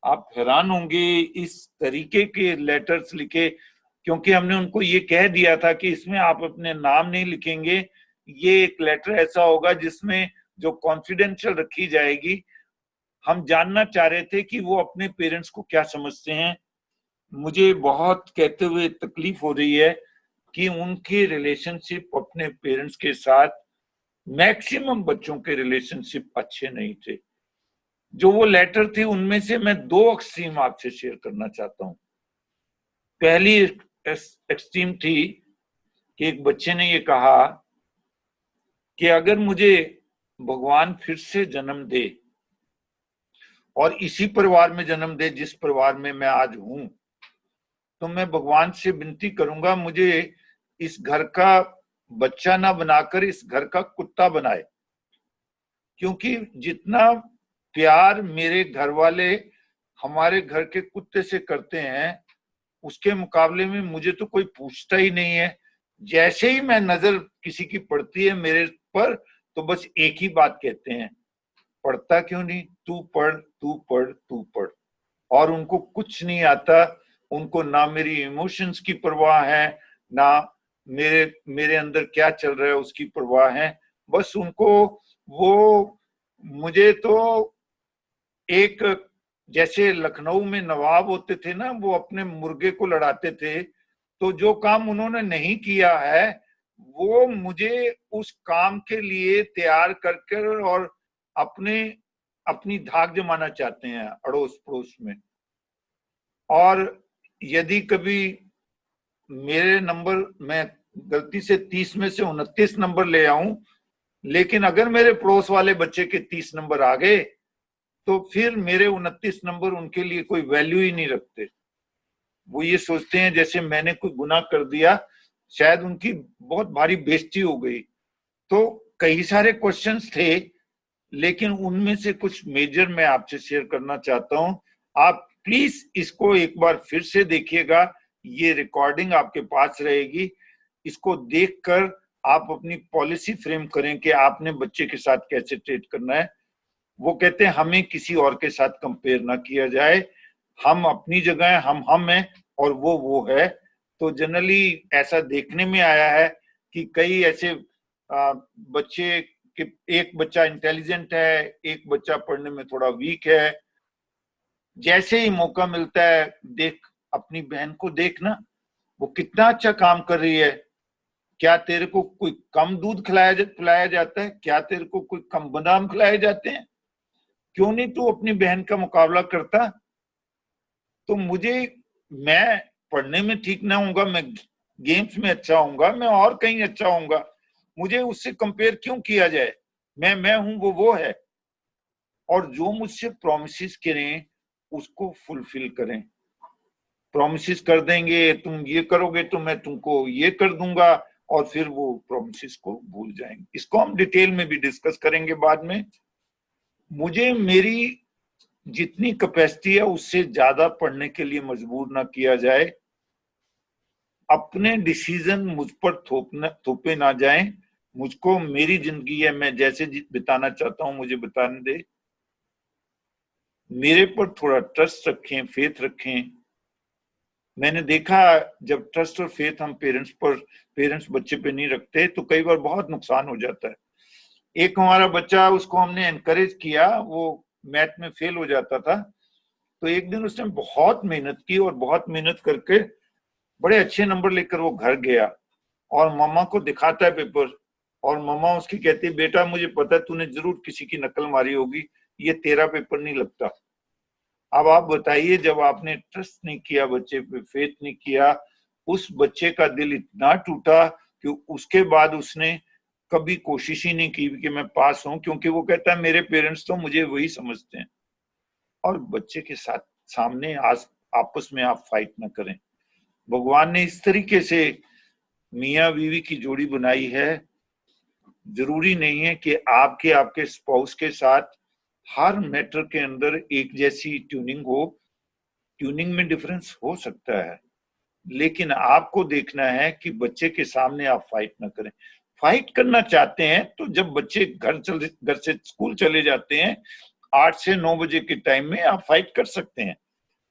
आप हैरान होंगे इस तरीके के लेटर्स लिखे, क्योंकि हमने उनको ये कह दिया था कि इसमें आप अपने नाम नहीं लिखेंगे, ये एक लेटर ऐसा होगा जिसमें जो कॉन्फिडेंशियल रखी जाएगी। हम जानना चाह रहे थे कि वो अपने पेरेंट्स को क्या समझते हैं। मुझे बहुत कहते हुए तकलीफ हो रही है कि उनके रिलेशनशिप अपने पेरेंट्स के साथ, मैक्सिमम बच्चों के रिलेशनशिप अच्छे नहीं थे। जो वो लेटर थे उनमें से मैं 2 एक्सट्रीम आपसे शेयर करना चाहता हूँ। पहली एक्सट्रीम थी कि एक बच्चे ने ये कहा कि अगर मुझे भगवान फिर से जन्म दे और इसी परिवार में जन्म दे जिस परिवार में मैं आज हूं, तो मैं भगवान से विनती करूंगा मुझे इस घर का बच्चा ना बनाकर इस घर का कुत्ता बनाए, क्योंकि जितना प्यार मेरे घर वाले हमारे घर के कुत्ते से करते हैं उसके मुकाबले में मुझे तो कोई पूछता ही नहीं है। जैसे ही मैं नजर किसी की पड़ती है मेरे पर, तो बस एक ही बात कहते हैं, पढ़ता क्यों नहीं, तू पढ़ तू पढ़ तू पढ़। और उनको कुछ नहीं आता, उनको ना मेरी इमोशंस की परवाह है, ना मेरे अंदर क्या चल रहा है उसकी परवाह है। बस उनको वो, मुझे तो एक, जैसे लखनऊ में नवाब होते थे ना, वो अपने मुर्गे को लड़ाते थे, तो जो काम उन्होंने नहीं किया है वो मुझे उस काम के लिए तैयार कर और अपनी धाक जमाना चाहते हैं अड़ोस पड़ोस में। और यदि कभी मेरे नंबर, मैं गलती से 30 में से 29 नंबर ले आऊं, लेकिन अगर मेरे पड़ोस वाले बच्चे के 30 नंबर आ गए तो फिर मेरे 29 नंबर उनके लिए कोई वैल्यू ही नहीं रखते। वो ये सोचते हैं जैसे मैंने कोई गुनाह कर दिया, शायद उनकी बहुत भारी बेइज्जती हो गई। तो कई सारे क्वेश्चंस थे, लेकिन उनमें से कुछ मेजर मैं आपसे शेयर करना चाहता हूं। आप प्लीज इसको एक बार फिर से देखिएगा, ये रिकॉर्डिंग आपके पास रहेगी। इसको देखकर आप अपनी पॉलिसी फ्रेम करें कि आपने बच्चे के साथ कैसे ट्रीट करना है। वो कहते हैं हमें किसी और के साथ कंपेयर ना किया जाए, हम अपनी जगह हम हैं और वो है। तो जनरली ऐसा देखने में आया है कि कई ऐसे बच्चे कि एक बच्चा इंटेलिजेंट है, एक बच्चा पढ़ने में थोड़ा वीक है, जैसे ही मौका मिलता है, देख अपनी बहन को देखना वो कितना अच्छा काम कर रही है, क्या तेरे को कोई कम दूध पिलाया जाता है, क्या तेरे को कोई कम बादाम खिलाए जाते हैं, क्यों नहीं तू अपनी बहन का मुकाबला करता। तो मैं पढ़ने में ठीक ना होऊंगा, मैं गेम्स में अच्छा होऊंगा, मैं और कहीं अच्छा होऊंगा, मुझे उससे कंपेयर क्यों किया जाए। मैं हूं, वो है। और जो मुझसे प्रॉमिसेस करें उसको फुलफिल करें। प्रॉमिसेस कर देंगे तुम ये करोगे तो मैं तुमको ये कर दूंगा, और फिर वो प्रॉमिसेस को भूल जाएंगे। इसको हम डिटेल में भी डिस्कस करेंगे बाद में। मुझे मेरी जितनी कैपेसिटी है उससे ज्यादा पढ़ने के लिए मजबूर ना किया जाए। अपने डिसीजन मुझ पर थोपे ना जाएं। मुझको मेरी जिंदगी है, मैं जैसे बिताना चाहता हूं मुझे बिताने दे। मेरे पर थोड़ा ट्रस्ट रखें, फेथ रखें। मैंने देखा जब ट्रस्ट और फेथ हम पेरेंट्स बच्चे पे नहीं रखते तो कई बार बहुत नुकसान हो जाता है। एक हमारा बच्चा, उसको हमने एनकरेज किया, वो मैथ में फेल हो जाता था। तो एक दिन उसने बहुत मेहनत की और बहुत मेहनत करके बड़े अच्छे नंबर लेकर वो घर गया और मम्मा को दिखाता है पेपर। और मम्मा उसकी कहती है, बेटा मुझे पता है तूने जरूर किसी की नकल मारी होगी, ये तेरा पेपर नहीं लगता। अब आप बताइए, जब आपने ट्रस्ट नहीं किया बच्चे पे, फेथ नहीं किया, उस बच्चे का दिल इतना टूटा कि उसके बाद उसने कभी कोशिश ही नहीं की कि मैं पास हूं, क्योंकि वो कहता है मेरे पेरेंट्स तो मुझे वही समझते हैं। और बच्चे के साथ सामने आपस में आप फाइट ना करें। भगवान ने इस तरीके से मियाँ बीवी की जोड़ी बनाई है। जरूरी नहीं है कि आपके स्पाउस के साथ हर मैटर के अंदर एक जैसी ट्यूनिंग हो। ट्यूनिंग में डिफरेंस हो सकता है, लेकिन आपको देखना है कि बच्चे के सामने आप फाइट ना करें। फाइट करना चाहते हैं तो जब बच्चे घर से स्कूल चले जाते हैं 8 से 9 बजे के टाइम में आप फाइट कर सकते हैं।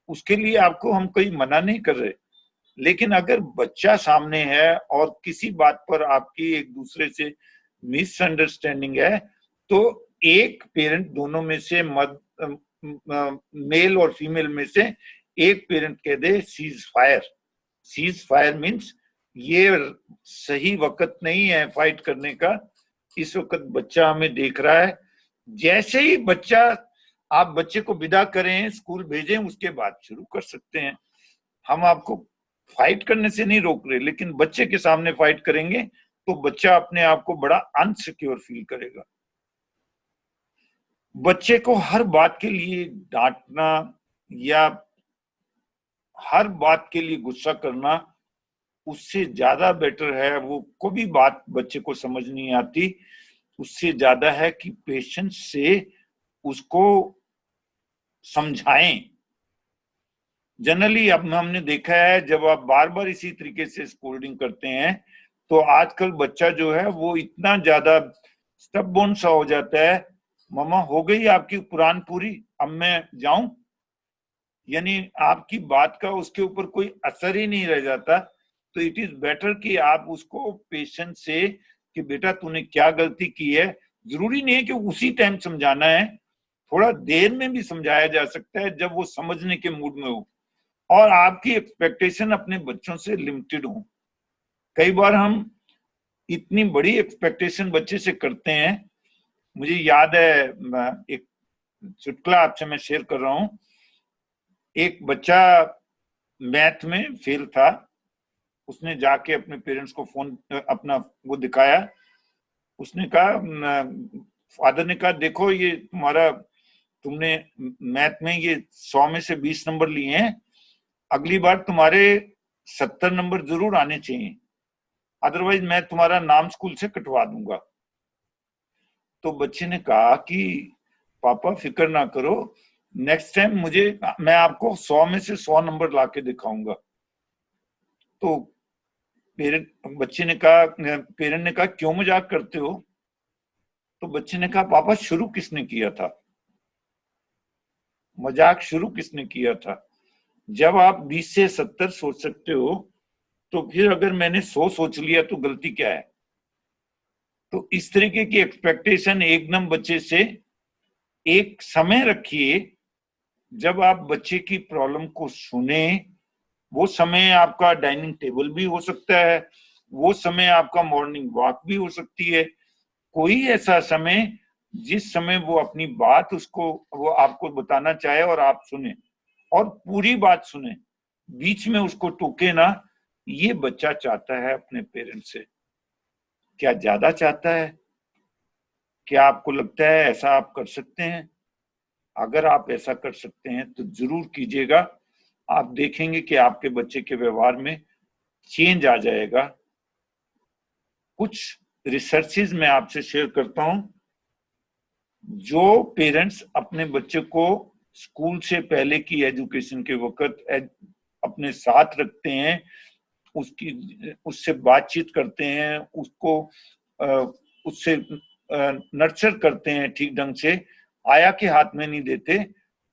उसके लिए आपको हम कोई मना नहीं कर रहे। लेकिन अगर बच्चा सामने है और किसी बात पर आपकी एक दूसरे से मिसअंडरस्टैंडिंग है, तो एक पेरेंट दोनों में से मेल और फीमेल में से एक पेरेंट कह दे cease fire. Cease fire means ये सही वक्त नहीं है फाइट करने का, इस वक्त बच्चा हमें देख रहा है। जैसे ही आप बच्चे को विदा करें, स्कूल भेजें, उसके बाद शुरू कर सकते हैं। हम आपको फाइट करने से नहीं रोक रहे, लेकिन बच्चे के सामने फाइट करेंगे तो बच्चा अपने आप को बड़ा अनसिक्योर फील करेगा। बच्चे को हर बात के लिए डांटना या हर बात के लिए गुस्सा करना, उससे ज्यादा बेटर है, वो कोई बात बच्चे को समझ नहीं आती, उससे ज्यादा है कि पेशेंस से उसको समझाएं। जनरली अब हमने देखा है जब आप बार बार इसी तरीके से स्कोल्डिंग करते हैं तो आजकल बच्चा जो है वो इतना ज्यादा स्टबबोर्न सा हो जाता है। मम्मा हो गई आपकी कुरान पूरी, अब मैं जाऊं? यानी आपकी बात का उसके ऊपर कोई असर ही नहीं रह जाता। तो इट इज बेटर कि आप उसको पेशेंस से कि बेटा तूने क्या गलती की है, जरूरी नहीं है कि उसी टाइम समझाना है, थोड़ा देर में भी समझाया जा सकता है जब वो समझने के मूड में हो। और आपकी एक्सपेक्टेशन अपने बच्चों से लिमिटेड हो। कई बार हम इतनी बड़ी एक्सपेक्टेशन बच्चे से करते हैं। मुझे याद है, एक चुटकुला आपसे मैं शेयर कर रहा हूं। एक बच्चा मैथ में फेल था। उसने जाके अपने पेरेंट्स को फोन अपना वो दिखाया। उसने कहा, फादर ने कहा, देखो ये तुमने मैथ में ये 100 में से 20 नंबर लिए हैं, अगली बार तुम्हारे 70 नंबर जरूर आने चाहिए, अदरवाइज मैं तुम्हारा नाम स्कूल से कटवा दूंगा। तो बच्चे ने कहा कि पापा फिक्र ना करो, नेक्स्ट टाइम मैं आपको 100 में से 100 नंबर लाके दिखाऊंगा। तो पेरेंट ने कहा क्यों मजाक करते हो? तो बच्चे ने कहा पापा शुरू किसने किया था? मजाक शुरू किसने किया था? जब आप 20 से 70 सोच सकते हो तो फिर अगर मैंने 100 सोच लिया तो गलती क्या है? तो इस तरीके की एक्सपेक्टेशन एकदम बच्चे से एक समय रखिए जब आप बच्चे की प्रॉब्लम को सुने। वो समय आपका डाइनिंग टेबल भी हो सकता है, वो समय आपका मॉर्निंग वॉक भी हो सकती है। कोई ऐसा समय जिस समय वो अपनी बात वो आपको बताना चाहे और आप सुने, और पूरी बात सुने, बीच में उसको टोके ना। ये बच्चा चाहता है अपने पेरेंट्स से। क्या ज्यादा चाहता है? क्या आपको लगता है ऐसा आप कर सकते हैं? अगर आप ऐसा कर सकते हैं तो जरूर कीजिएगा। आप देखेंगे कि आपके बच्चे के व्यवहार में चेंज आ जाएगा। कुछ रिसर्चेज मैं आपसे शेयर करता हूं। जो पेरेंट्स अपने बच्चे को स्कूल से पहले की एजुकेशन के वक्त अपने साथ रखते हैं, उससे बातचीत करते हैं, उससे नर्चर करते हैं ठीक ढंग से, आया के हाथ में नहीं देते,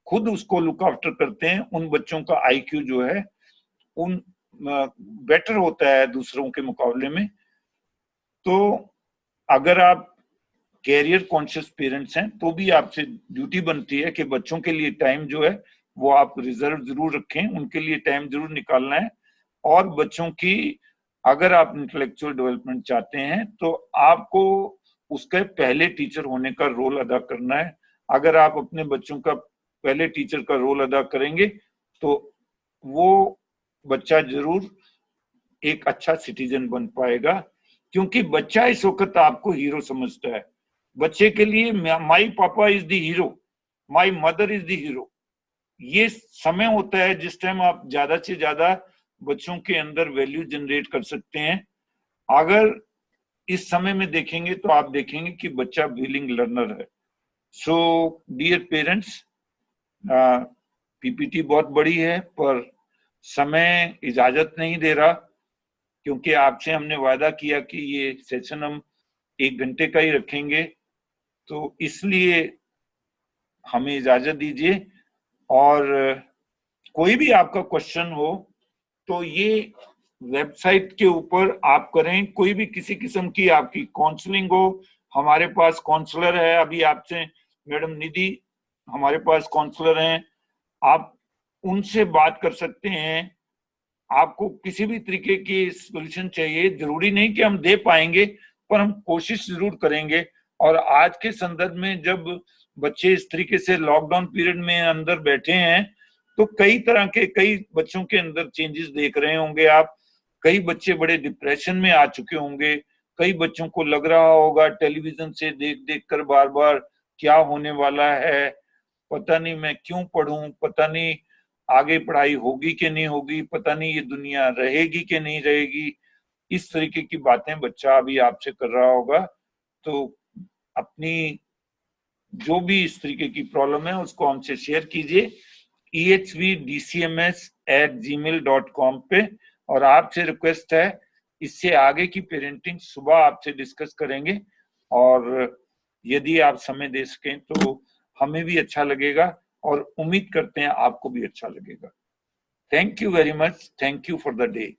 खुद उसको लुक आफ्टर करते हैं, उन बच्चों का आईक्यू जो है उन बेटर होता है दूसरों के मुकाबले में। तो अगर आप कैरियर कॉन्शियस पेरेंट्स हैं तो भी आपसे ड्यूटी बनती है कि बच्चों के लिए टाइम जो है वो आप रिजर्व जरूर रखें, उनके लिए टाइम जरूर निकालना है। और बच्चों की अगर आप इंटेलेक्चुअल डेवलपमेंट चाहते हैं तो आपको उसके पहले टीचर होने का रोल अदा करना है। अगर आप अपने बच्चों का पहले टीचर का रोल अदा करेंगे तो वो बच्चा जरूर एक अच्छा सिटीजन बन पाएगा, क्योंकि बच्चा इस वक्त आपको हीरो समझता है। बच्चे के लिए माई पापा is the hero, my mother is the hero. ये समय होता है जिस टाइम आप ज्यादा से ज्यादा बच्चों के अंदर वैल्यू जनरेट कर सकते हैं। अगर इस समय में देखेंगे तो आप देखेंगे कि बच्चा विलिंग लर्नर है। सो डियर पेरेंट्स, पीपीटी बहुत बड़ी है पर समय इजाजत नहीं दे रहा, क्योंकि आपसे हमने वादा किया कि ये सेशन हम 1 घंटे का ही रखेंगे, तो इसलिए हमें इजाजत दीजिए। और कोई भी आपका क्वेश्चन हो तो ये वेबसाइट के ऊपर आप करें। कोई भी किसी किस्म की आपकी काउंसलिंग हो, हमारे पास काउंसलर है, अभी आपसे मैडम निधि हमारे पास काउंसलर हैं, आप उनसे बात कर सकते हैं। आपको किसी भी तरीके की सॉल्यूशन चाहिए, जरूरी नहीं कि हम दे पाएंगे पर हम कोशिश जरूर करेंगे। और आज के संदर्भ में जब बच्चे इस तरीके से लॉकडाउन पीरियड में अंदर बैठे हैं तो कई तरह के कई बच्चों के अंदर चेंजेस देख रहे होंगे आप। कई बच्चे बड़े डिप्रेशन में आ चुके होंगे, कई बच्चों को लग रहा होगा टेलीविजन से देख देख कर बार बार क्या होने वाला है, पता नहीं मैं क्यों पढ़ूं, पता नहीं आगे पढ़ाई होगी कि नहीं होगी, पता नहीं ये दुनिया रहेगी कि नहीं रहेगी। इस तरीके की बातें बच्चा अभी आपसे कर रहा होगा। तो अपनी जो भी इस तरीके की प्रॉब्लम है उसको हमसे शेयर कीजिए ehvdcms@gmail.com पे। और आपसे रिक्वेस्ट है, इससे आगे की पेरेंटिंग सुबह आपसे डिस्कस करेंगे, और यदि आप समय दे सकें तो हमें भी अच्छा लगेगा और उम्मीद करते हैं आपको भी अच्छा लगेगा। Thank you very much, thank you for the day.